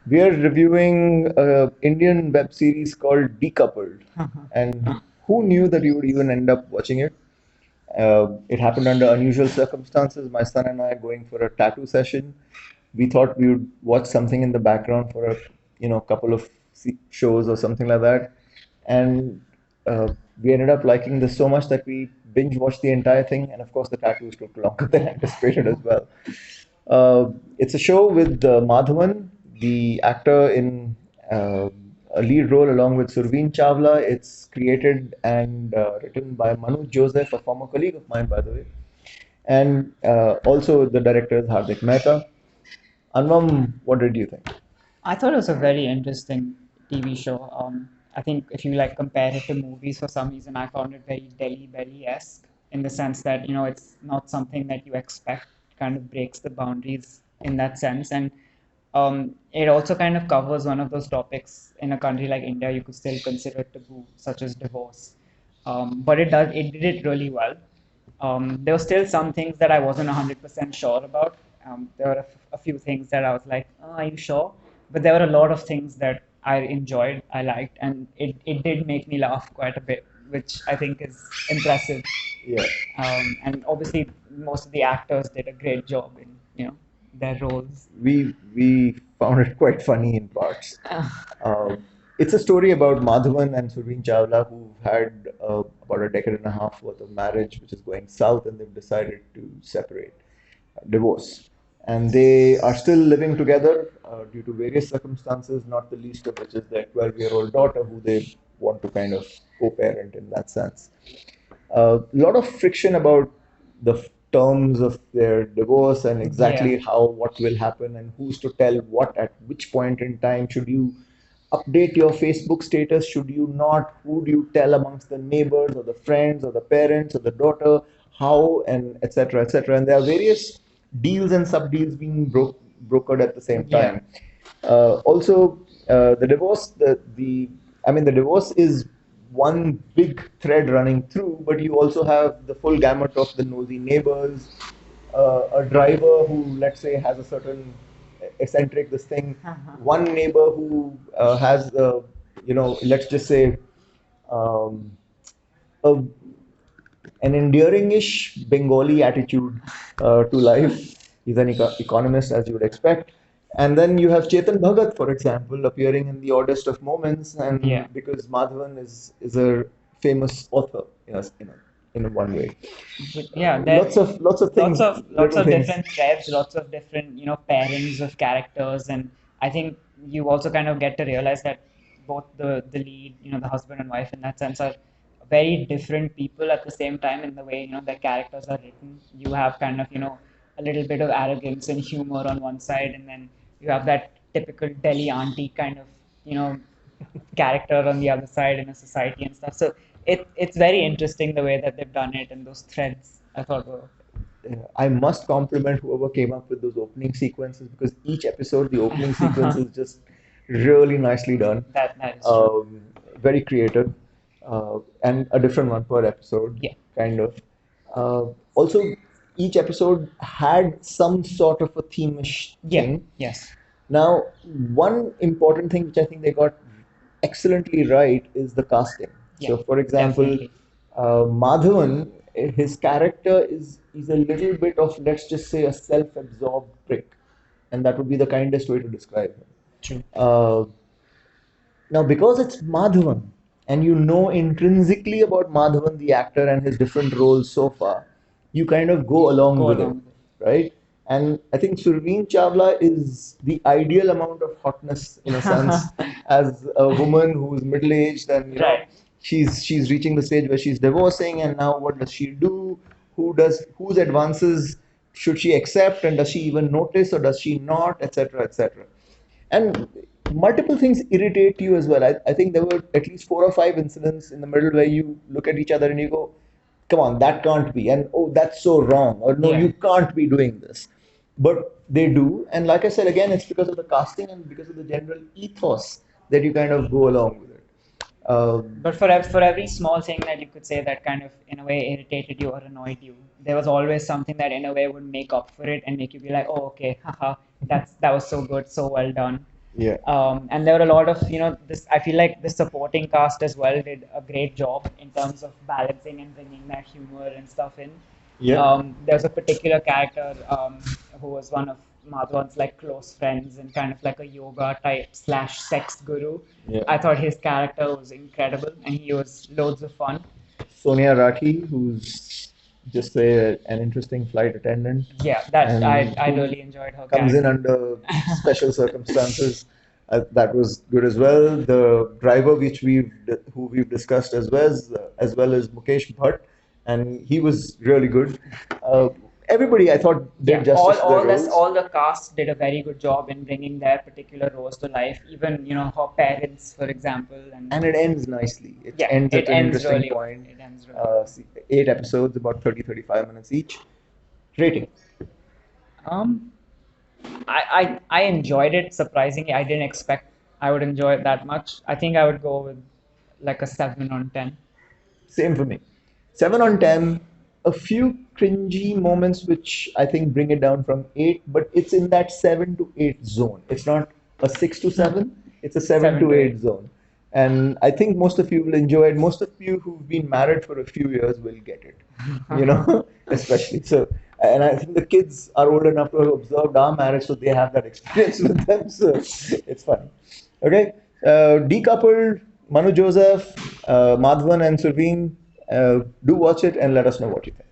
We are reviewing a Indian web series called Decoupled. And who knew that you would even end up watching it? It happened under unusual circumstances. My son and I going for a tattoo session. We thought we would watch something in the background for a couple of shows or something like that, and we ended up liking this so much that we binge watched the entire thing. And of course, the tattoos took longer than anticipated as well. It's a show with Madhavan, the actor in a lead role along with Surveen Chawla. It's created and written by Manu Joseph, a former colleague of mine, by the way. And also the director is Hardik Mehta. Anvam, what did you think? I thought it was a very interesting TV show. I think if you like compare it to movies, for some reason I found it very Delhi Belly-esque in the sense that it's not something that you expect. Kind of breaks the boundaries in that sense, and it also kind of covers one of those topics in a country like India you could still consider taboo, such as divorce. But it did it really well. There were still some things that I wasn't 100% sure about. There were a few things that I was like, oh, are you sure? But there were a lot of things that I enjoyed, I liked, and it did make me laugh quite a bit, which I think is impressive. Yeah. And obviously, most of the actors did a great job in their roles. We found it quite funny in parts. Uh, it's a story about Madhavan and Surveen Chawla who've had about a decade and a half worth of marriage, which is going south, and they've decided to separate, divorce. And they are still living together due to various circumstances, not the least of which is their 12-year-old daughter, who they want to kind of co parent in that sense. A lot of friction about the terms of their divorce and exactly how what will happen and who's to tell what at which point in time. Should you update your Facebook status, should you not, who do you tell amongst the neighbors or the friends or the parents or the daughter, how, and etc., etc. And there are various deals and sub deals being brokered at the same time. Also, the divorce, the I mean, the divorce is one big thread running through, but you also have the full gamut of the nosy neighbors, a driver who, let's say, has a certain eccentric this thing, one neighbor who has, let's just say, um, a an endearing-ish Bengali attitude to life. He's an economist, as you would expect. And then you have Chetan Bhagat, for example, appearing in the oddest of moments, and because Madhavan is a famous author, in one way. Yeah, Lots of things, lots little of things. different threads, lots of different pairings of characters, and I think you also kind of get to realize that both the lead, the husband and wife in that sense are very different people at the same time in the way their characters are written. You have kind of a little bit of arrogance and humor on one side, and then you have that typical Delhi auntie kind of you know character on the other side in a society and stuff. So it's very interesting the way that they've done it, and those threads I thought were I must compliment whoever came up with those opening sequences, because each episode, the opening sequence is just really nicely done. that is true. Very creative, and a different one per episode, Yeah. kind of. Also, each episode had some sort of a theme-ish thing. Yes. Now, one important thing which I think they got excellently right is the casting. So, for example, Definitely. Madhavan, his character is a little bit of, let's just say, a self-absorbed prick, and that would be the kindest way to describe him. True. Now, because it's Madhavan, and you know intrinsically about Madhavan, the actor, and his different roles so far, you kind of go along Go with along it, with it. right? And I think Surveen Chawla is the ideal amount of hotness in a sense, as a woman who's middle aged, and Right. she's reaching the stage where she's divorcing, and now what does she do? Whose advances should she accept, and does she even notice, or does she not, etc., etc. And multiple things irritate you as well. I think there were at least 4 or 5 incidents in the middle where you look at each other and you go, come on, that can't be, and oh, that's so wrong, or no, you can't be doing this. But they do, and like I said, again, it's because of the casting and because of the general ethos that you kind of go along with it. But for every small thing that you could say that kind of in a way irritated you or annoyed you, there was always something that in a way would make up for it and make you be like, oh, okay, haha, that was so good, so well done. Yeah. And there were a lot of, this, I feel like the supporting cast as well did a great job in terms of balancing and bringing that humor and stuff in. Yeah. There's a particular character who was one of Madhavan's like close friends and kind of like a yoga type slash sex guru. Yeah. I thought his character was incredible and he was loads of fun. Sonia Rathi, who's just an interesting flight attendant Yeah, that and I who really enjoyed her comes in character. under special circumstances. That was good as well. The driver, who we've discussed as well as Mukesh Bhatt, and he was really good. Uh, Everybody, I thought, Yeah, did justice to their roles. all the cast did a very good job in bringing their particular roles to life. Even her parents, for example, and And it ends nicely. It yeah, ends it at an ends interesting really well. point. It ends really well. 8 episodes, about 30, 35 minutes each. Rating. Um, I enjoyed it surprisingly. I didn't expect I would enjoy it that much. I think I would go with like a 7 on 10. Same for me. 7 on 10. A few cringy moments which I think bring it down from 8, but it's in that 7 to 8 zone. It's not a 6 to 7, it's a seven Seven to to eight eight. zone. And I think most of you will enjoy it. Most of you who've been married for a few years will get it, especially. So, and I think the kids are old enough to have observed our marriage, so they have that experience with them. So it's funny. Okay. Decoupled, Manu Joseph, Madhavan and Surveen, do watch it and let us know what you think.